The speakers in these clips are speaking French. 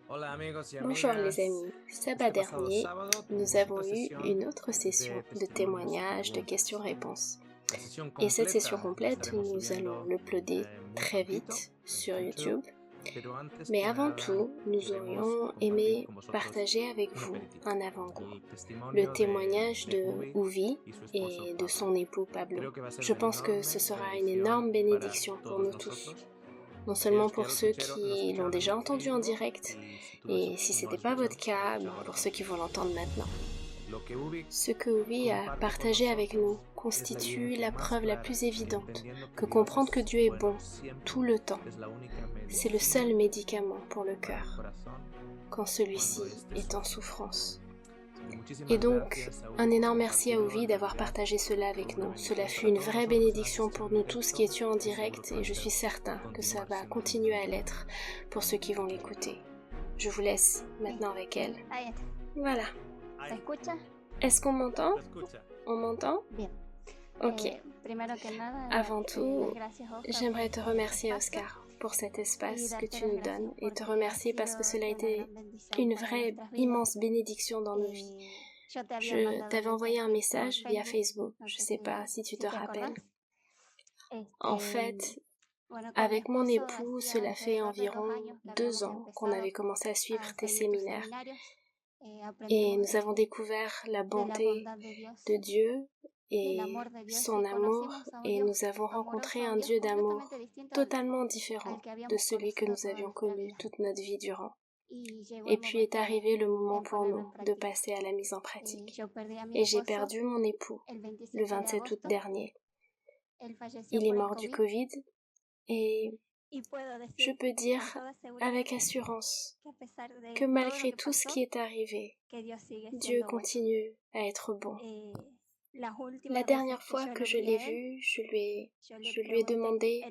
Bonjour les amis, sabbat dernier, nous avons eu une autre session de témoignages, de questions-réponses. Et cette session complète, nous allons l'uploader très vite sur YouTube. Mais avant tout, nous aurions aimé partager avec vous un avant-goût, le témoignage de Uvi et de son époux Pablo. Je pense que ce sera une énorme bénédiction pour nous tous. Non seulement pour ceux qui l'ont déjà entendu en direct, et si ce n'était pas votre cas, pour ceux qui vont l'entendre maintenant. Ce que Uvi a partagé avec nous constitue la preuve la plus évidente que comprendre que Dieu est bon tout le temps, c'est le seul médicament pour le cœur, quand celui-ci est en souffrance. Et donc, un énorme merci à Uvi d'avoir partagé cela avec nous. Cela fut une vraie bénédiction pour nous tous qui étions en direct et je suis certain que ça va continuer à l'être pour ceux qui vont l'écouter. Je vous laisse maintenant avec elle. Voilà. Est-ce qu'on m'entend? On m'entend? Ok. Avant tout, j'aimerais te remercier, Oscar, pour cet espace que tu nous donnes et te remercier parce que cela a été une vraie immense bénédiction dans nos vies. Je t'avais envoyé un message via Facebook, je sais pas si tu te rappelles. En fait, avec mon époux, cela fait environ 2 ans qu'on avait commencé à suivre tes séminaires et nous avons découvert la bonté de Dieu et son amour et nous avons rencontré un Dieu d'amour totalement différent de celui que nous avions connu toute notre vie durant. Et puis est arrivé le moment pour nous de passer à la mise en pratique. Et j'ai perdu mon époux le 27 août dernier. Il est mort du Covid et je peux dire avec assurance que malgré tout ce qui est arrivé, Dieu continue à être bon. La dernière fois que je l'ai vu, je lui ai demandé,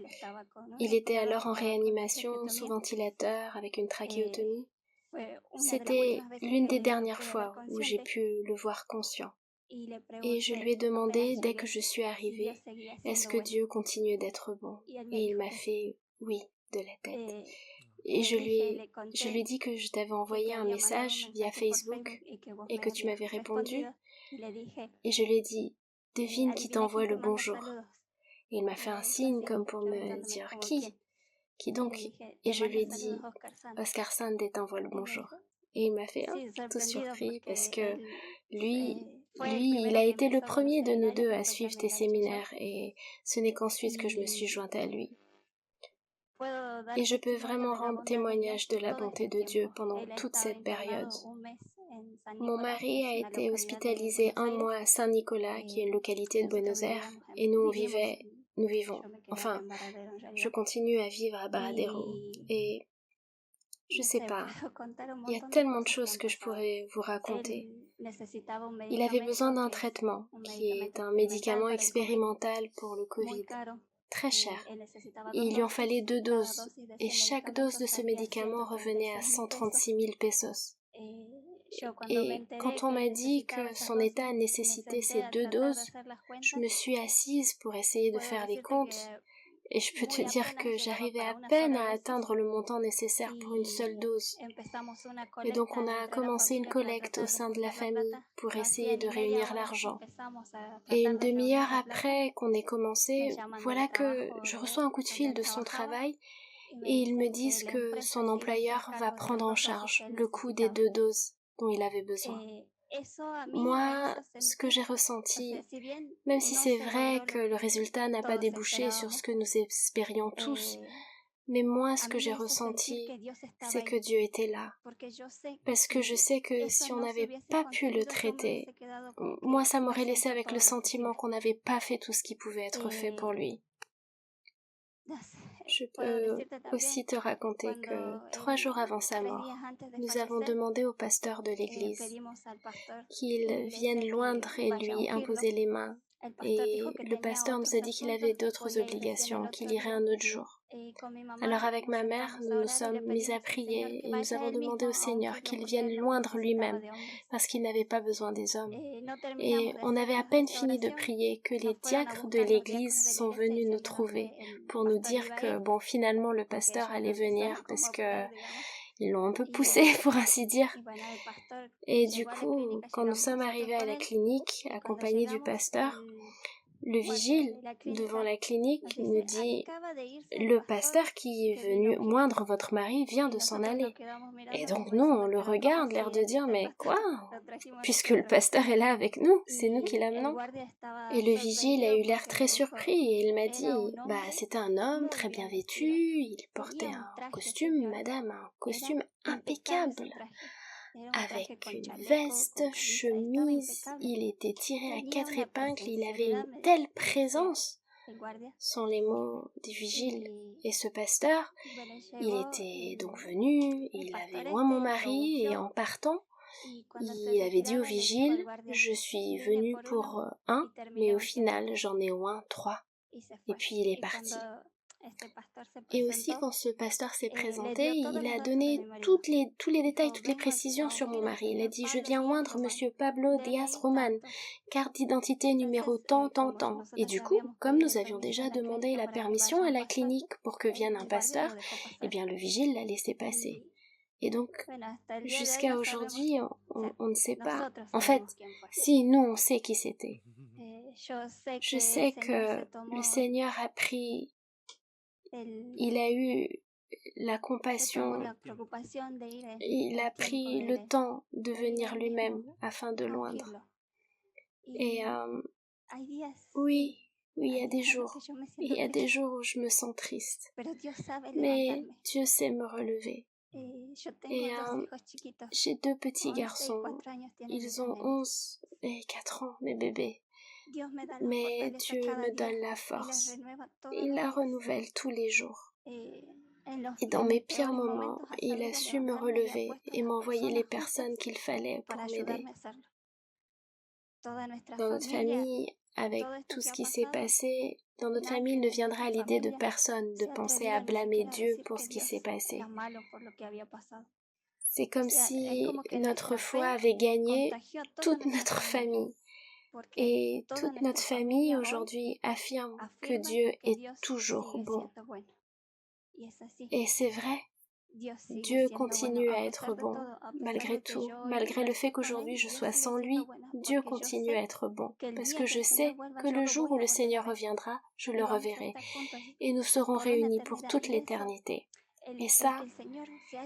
il était alors en réanimation sous ventilateur avec une trachéotomie. C'était l'une des dernières fois où j'ai pu le voir conscient. Et je lui ai demandé, dès que je suis arrivée, est-ce que Dieu continue d'être bon? Et il m'a fait oui de la tête. Et je lui ai dit que je t'avais envoyé un message via Facebook et que tu m'avais répondu. Et je lui ai dit, devine qui t'envoie le bonjour. Et il m'a fait un signe comme pour me dire qui donc? Et je lui ai dit, Oscar Sande t'envoie le bonjour. Et il m'a fait tout surpris parce que lui, il a été le premier de nous deux à suivre tes séminaires et ce n'est qu'ensuite que je me suis jointe à lui. Et je peux vraiment rendre témoignage de la bonté de Dieu pendant toute cette période. Mon mari a été hospitalisé 1 mois à Saint-Nicolas, qui est une localité de Buenos Aires, et nous vivons, enfin, je continue à vivre à Baradero, et je sais pas, il y a tellement de choses que je pourrais vous raconter. Il avait besoin d'un traitement, qui est un médicament expérimental pour le Covid, très cher. Et il lui en fallait 2 doses, et chaque dose de ce médicament revenait à 136 000 pesos. Et quand on m'a dit que son état nécessitait ces 2 doses, je me suis assise pour essayer de faire les comptes, et je peux te dire que j'arrivais à peine à atteindre le montant nécessaire pour une seule dose. Et donc on a commencé une collecte au sein de la famille pour essayer de réunir l'argent. Et une demi-heure après qu'on ait commencé, voilà que je reçois un coup de fil de son travail et ils me disent que son employeur va prendre en charge le coût des 2 doses dont il avait besoin. Moi, ce que j'ai ressenti, même si c'est vrai que le résultat n'a pas débouché sur ce que nous espérions tous, mais moi, ce que j'ai ressenti, c'est que Dieu était là. Parce que je sais que si on n'avait pas pu le traiter, moi, ça m'aurait laissé avec le sentiment qu'on n'avait pas fait tout ce qui pouvait être fait pour lui. Je peux aussi te raconter que 3 jours avant sa mort, nous avons demandé au pasteur de l'église qu'il vienne loindre et lui imposer les mains. Et le pasteur nous a dit qu'il avait d'autres obligations, qu'il irait un autre jour. Alors avec ma mère, nous nous sommes mis à prier et nous avons demandé au Seigneur qu'il vienne loindre lui-même parce qu'il n'avait pas besoin des hommes. Et on avait à peine fini de prier que les diacres de l'église sont venus nous trouver pour nous dire que finalement le pasteur allait venir parce que Ils l'ont un peu poussé, pour ainsi dire. Et du coup, quand nous sommes arrivés à la clinique, accompagnés du pasteur, le vigile devant la clinique nous dit « Le pasteur qui est venu moindre votre mari vient de s'en aller. » Et donc nous, on le regarde, l'air de dire « Mais quoi ? Puisque le pasteur est là avec nous, c'est nous qui l'amenons. » Et le vigile a eu l'air très surpris et il m'a dit « Bah, c'était un homme très bien vêtu, il portait un costume, madame, un costume impeccable. » Avec une veste, chemise, il était tiré à 4 épingles, il avait une telle présence. Sont les mots du vigile. Et ce pasteur, il était donc venu, il avait loin mon mari, et en partant, il avait dit au vigile, je suis venu pour un, mais au final, j'en ai oint 3. Et puis il est parti. Et aussi, quand ce pasteur s'est présenté, il a donné tous les détails, toutes les précisions sur mon mari. Il a dit, je viens oindre monsieur Pablo Díaz Roman, carte d'identité numéro tant. Et du coup, comme nous avions déjà demandé la permission à la clinique pour que vienne un pasteur, eh bien le vigile l'a laissé passer. Et donc, jusqu'à aujourd'hui, on ne sait pas. En fait, si, nous, on sait qui c'était. Je sais que le Seigneur a pris, il a eu la compassion, il a pris le temps de venir lui-même afin de l'oindre. Et oui, il y a des jours où je me sens triste, mais Dieu sait me relever. Et j'ai 2 petits garçons, ils ont 11 et 4 ans, mes bébés. Mais Dieu me donne la force, il la renouvelle tous les jours. Et dans mes pires moments, il a su me relever et m'envoyer les personnes qu'il fallait pour m'aider. Dans notre famille, avec tout ce qui s'est passé, dans notre famille, il ne viendra à l'idée de personne de penser à blâmer Dieu pour ce qui s'est passé. C'est comme si notre foi avait gagné toute notre famille. Et toute notre famille aujourd'hui affirme que Dieu est toujours bon. Et c'est vrai, Dieu continue à être bon, malgré tout, malgré le fait qu'aujourd'hui je sois sans lui, Dieu continue à être bon, parce que je sais que le jour où le Seigneur reviendra, je le reverrai, et nous serons réunis pour toute l'éternité. Et ça,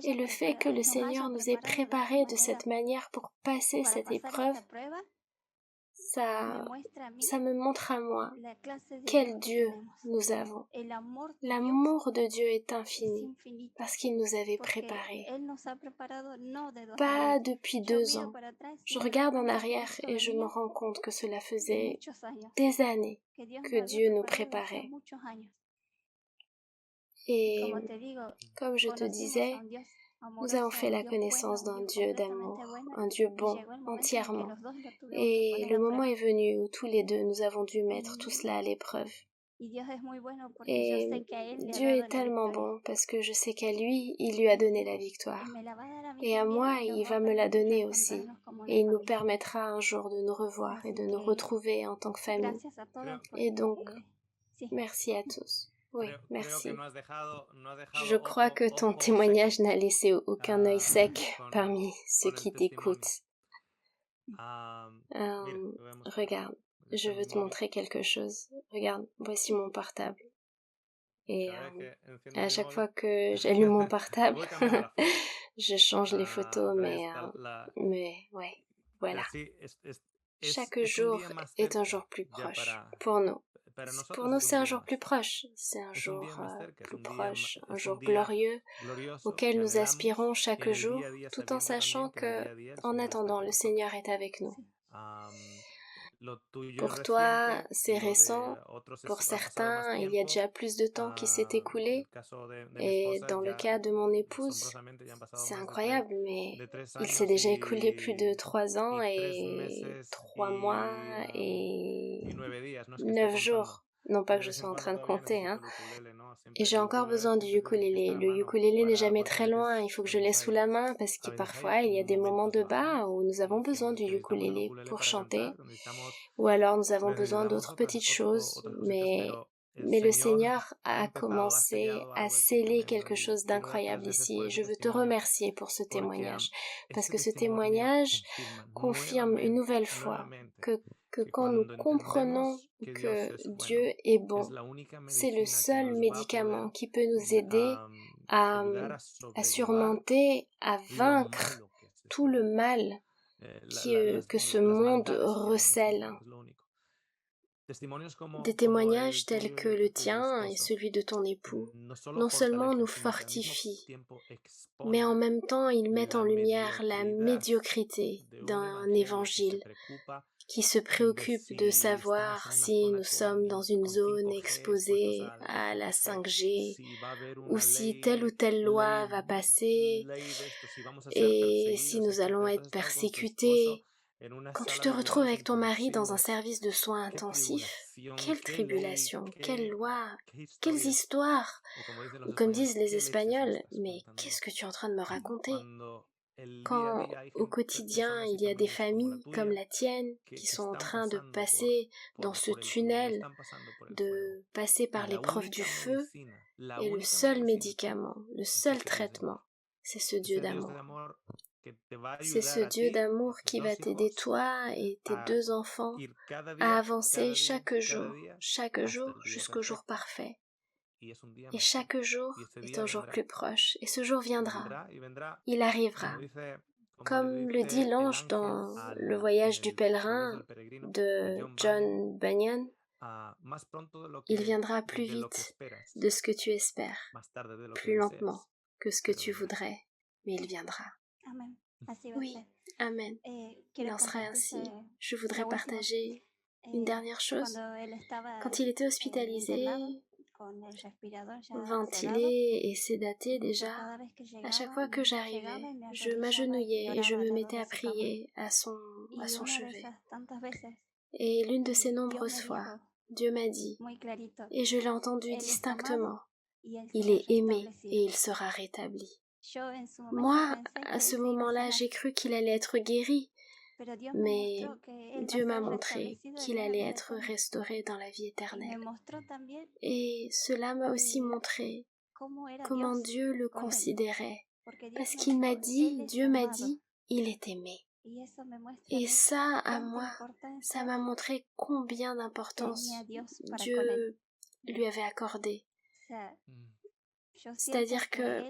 et le fait que le Seigneur nous ait préparés de cette manière pour passer cette épreuve, ça me montre à moi quel Dieu nous avons. L'amour de Dieu est infini parce qu'il nous avait préparés. Pas depuis 2 ans. Je regarde en arrière et je me rends compte que cela faisait des années que Dieu nous préparait. Et comme je te disais, nous avons fait la connaissance d'un Dieu d'amour, un Dieu bon, entièrement. Et le moment est venu où tous les deux, nous avons dû mettre tout cela à l'épreuve. Et Dieu est tellement bon parce que je sais qu'à lui, il lui a donné la victoire. Et à moi, il va me la donner aussi. Et il nous permettra un jour de nous revoir et de nous retrouver en tant que famille. Et donc, merci à tous. Oui, merci. Je crois que ton témoignage n'a laissé aucun œil sec parmi ceux qui t'écoutent. Regarde, je veux te montrer quelque chose. Regarde, voici mon portable. Et à chaque fois que j'allume mon portable, je change les photos, mais ouais, voilà. Chaque jour est un jour plus proche pour nous. Pour nous, c'est un jour plus proche. C'est un jour plus proche, un jour glorieux auquel nous aspirons chaque jour, tout en sachant que, en attendant, le Seigneur est avec nous. Pour toi, c'est récent. Pour certains, il y a déjà plus de temps qui s'est écoulé. Et dans le cas de mon épouse, c'est incroyable, mais il s'est déjà écoulé plus de 3 ans et 3 mois et 9 jours. Non pas que je sois en train de compter, hein. Et j'ai encore besoin du ukulélé. Le ukulélé n'est jamais très loin, il faut que je l'ai sous la main parce que parfois il y a des moments de bas où nous avons besoin du ukulélé pour chanter. Ou alors nous avons besoin d'autres petites choses, mais Mais le Seigneur a commencé à sceller quelque chose d'incroyable ici et je veux te remercier pour ce témoignage parce que ce témoignage confirme une nouvelle fois que quand nous comprenons que Dieu est bon, c'est le seul médicament qui peut nous aider à surmonter, à vaincre tout le mal que ce monde recèle. Des témoignages tels que le tien et celui de ton époux non seulement nous fortifient, mais en même temps ils mettent en lumière la médiocrité d'un évangile qui se préoccupe de savoir si nous sommes dans une zone exposée à la 5G ou si telle ou telle loi va passer et si nous allons être persécutés. Quand tu te retrouves avec ton mari dans un service de soins intensifs, quelle tribulation, quelle loi, quelles histoires, ou comme disent les Espagnols, mais qu'est-ce que tu es en train de me raconter? Quand au quotidien il y a des familles comme la tienne qui sont en train de passer dans ce tunnel, de passer par l'épreuve du feu, et le seul médicament, le seul traitement, c'est ce Dieu d'amour. C'est ce Dieu d'amour qui va t'aider toi et tes 2 enfants à avancer chaque jour jusqu'au jour parfait. Et chaque jour est un jour plus proche, et ce jour viendra, il arrivera. Comme le dit l'ange dans Le voyage du pèlerin de John Bunyan, il viendra plus vite de ce que tu espères, plus lentement que ce que tu voudrais, mais il viendra. Oui, Amen. Il en sera ainsi. Je voudrais partager une dernière chose. Quand il était hospitalisé, ventilé et sédaté déjà, à chaque fois que j'arrivais, je m'agenouillais et je me mettais à prier à son chevet. Et l'une de ces nombreuses fois, Dieu m'a dit, et je l'ai entendu distinctement, il est aimé et il sera rétabli. Moi, à ce moment-là, j'ai cru qu'il allait être guéri, mais Dieu m'a montré qu'il allait être restauré dans la vie éternelle. Et cela m'a aussi montré comment Dieu le considérait, parce qu'il m'a dit, Dieu m'a dit, il est aimé. Et ça, à moi, ça m'a montré combien d'importance Dieu lui avait accordé. C'est-à-dire que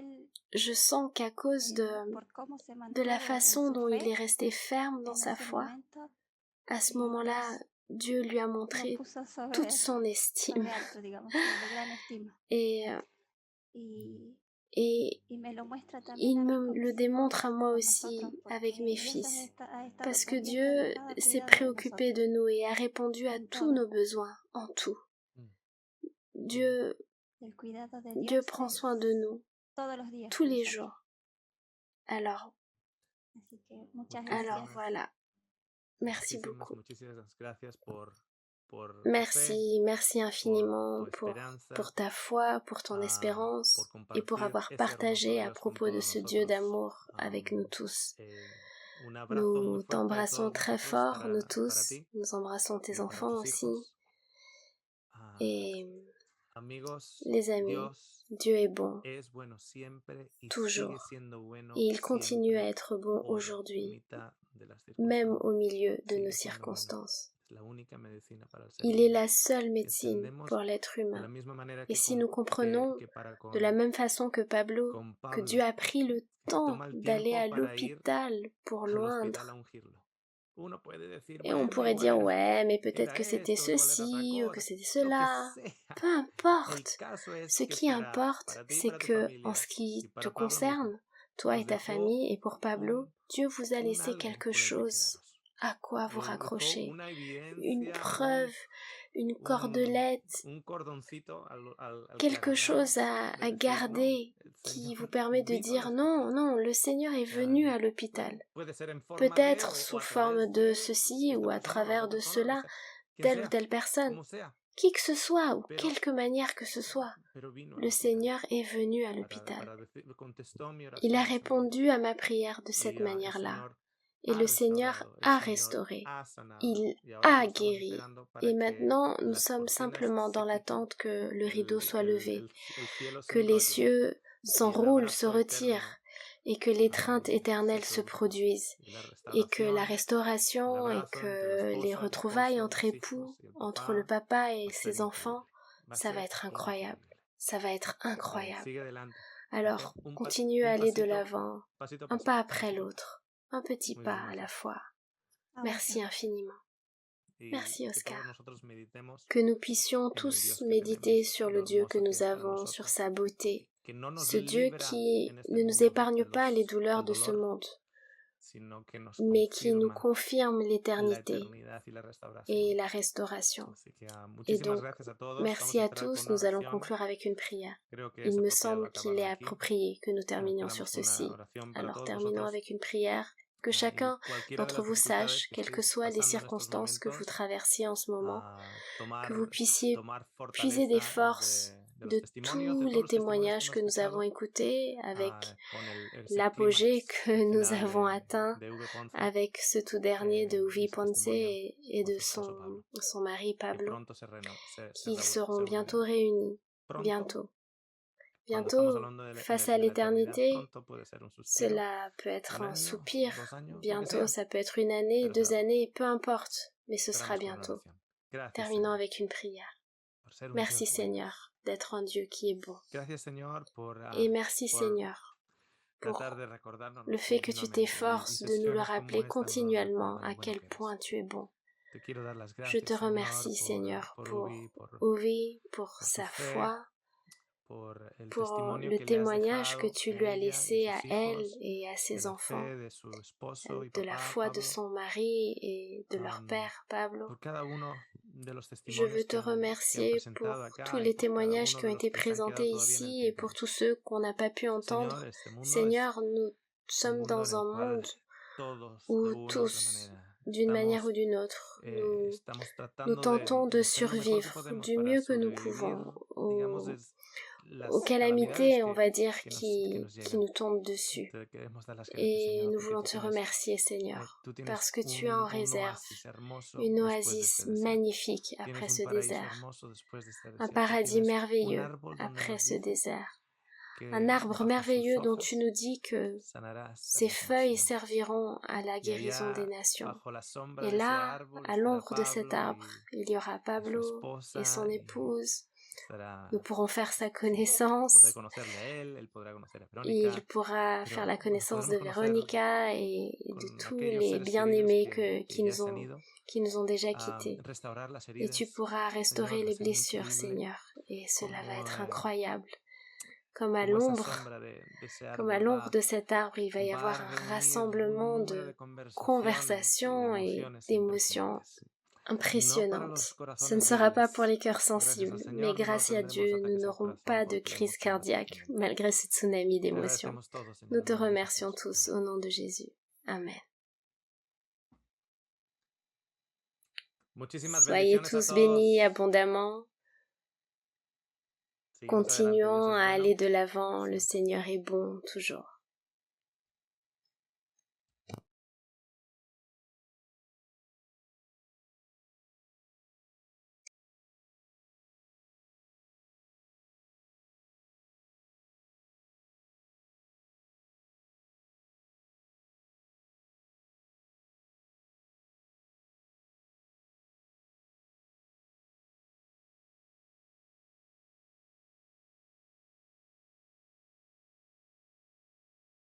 je sens qu'à cause de la façon dont il est resté ferme dans sa foi, à ce moment-là, Dieu lui a montré toute son estime. Et il me le démontre à moi aussi avec mes fils, parce que Dieu s'est préoccupé de nous et a répondu à tous nos besoins, en tout. Dieu prend soin de nous tous les jours. Alors voilà. Merci beaucoup. Merci infiniment pour ta foi, pour ton espérance et pour avoir partagé à propos de ce Dieu d'amour avec nous tous. Nous t'embrassons très fort, nous tous. Nous embrassons tes enfants aussi. Et les amis, Dieu est bon, toujours. Et il continue à être bon aujourd'hui, même au milieu de nos circonstances. Il est la seule médecine pour l'être humain. Et si nous comprenons de la même façon que Pablo, que Dieu a pris le temps d'aller à l'hôpital pour l'oindre, et on pourrait dire, ouais, mais peut-être que c'était ceci ou que c'était cela. Peu importe. Ce qui importe, c'est que, en ce qui te concerne, toi et ta famille, et pour Pablo, Dieu vous a laissé quelque chose à quoi vous raccrocher. Une preuve, une cordelette, quelque chose à garder qui vous permet de dire non, le Seigneur est venu à l'hôpital. Peut-être sous forme de ceci ou à travers de cela, telle ou telle personne. Qui que ce soit ou quelque manière que ce soit, le Seigneur est venu à l'hôpital. Il a répondu à ma prière de cette manière-là. Et le Seigneur a restauré, il a guéri. Et maintenant, nous sommes simplement dans l'attente que le rideau soit levé, que les cieux s'enroulent, se retirent, et que l'étreinte éternelle se produise, et que la restauration et que les retrouvailles entre époux, entre le papa et ses enfants, ça va être incroyable. Ça va être incroyable. Alors, continue à aller de l'avant, un pas après l'autre, un petit pas à la fois. Merci infiniment. Merci Oscar. Que nous puissions tous méditer sur le Dieu que nous avons, sur sa beauté, ce Dieu qui ne nous épargne pas les douleurs de ce monde, mais qui nous confirme l'éternité et la restauration. Et donc, merci à tous, nous allons conclure avec une prière. Il me semble qu'il est approprié que nous terminions sur ceci. Alors terminons avec une prière. Que chacun d'entre vous sache, quelles que soient les circonstances que vous traversiez en ce moment, que vous puissiez puiser des forces de tous les témoignages que nous avons écoutés, avec l'apogée que nous avons atteint, avec ce tout dernier de Uvi Ponce et de son mari Pablo, qu'ils seront bientôt réunis, bientôt. Bientôt, face à l'éternité, cela peut être un soupir, bientôt ça peut être une année, 2 années, peu importe, mais ce sera bientôt. Terminons avec une prière. Merci Seigneur d'être un Dieu qui est bon. Et merci Seigneur pour le fait que tu t'efforces de nous le rappeler continuellement à quel point tu es bon. Je te remercie Seigneur pour Ovi, pour sa foi, pour le témoignage que tu lui as laissé à elle et à ses enfants, de la foi de son mari et de leur père Pablo. Je veux te remercier pour tous les témoignages qui ont été présentés ici et pour tous ceux qu'on n'a pas pu entendre. Seigneur, nous sommes dans un monde où tous, d'une manière ou d'une autre, nous tentons de survivre du mieux que nous pouvons aux calamités, on va dire, qui nous tombent dessus. Et nous voulons te remercier, Seigneur, parce que tu as en réserve une oasis magnifique après ce désert, un paradis merveilleux après ce désert, un arbre merveilleux dont tu nous dis que ses feuilles serviront à la guérison des nations. Et là, à l'ombre de cet arbre, il y aura Pablo et son épouse. Nous pourrons faire sa connaissance. Il pourra faire la connaissance de Véronica et de tous les bien-aimés qui nous ont déjà quittés. Et tu pourras restaurer les blessures, Seigneur. Et cela va être incroyable. Comme à l'ombre de cet arbre, il va y avoir un rassemblement de conversations et d'émotions impressionnante. Ce ne sera pas pour les cœurs sensibles, mais grâce à Dieu, nous n'aurons pas de crise cardiaque, malgré ce tsunami d'émotions. Nous te remercions tous au nom de Jésus. Amen. Soyez tous bénis abondamment. Continuons à aller de l'avant, le Seigneur est bon toujours.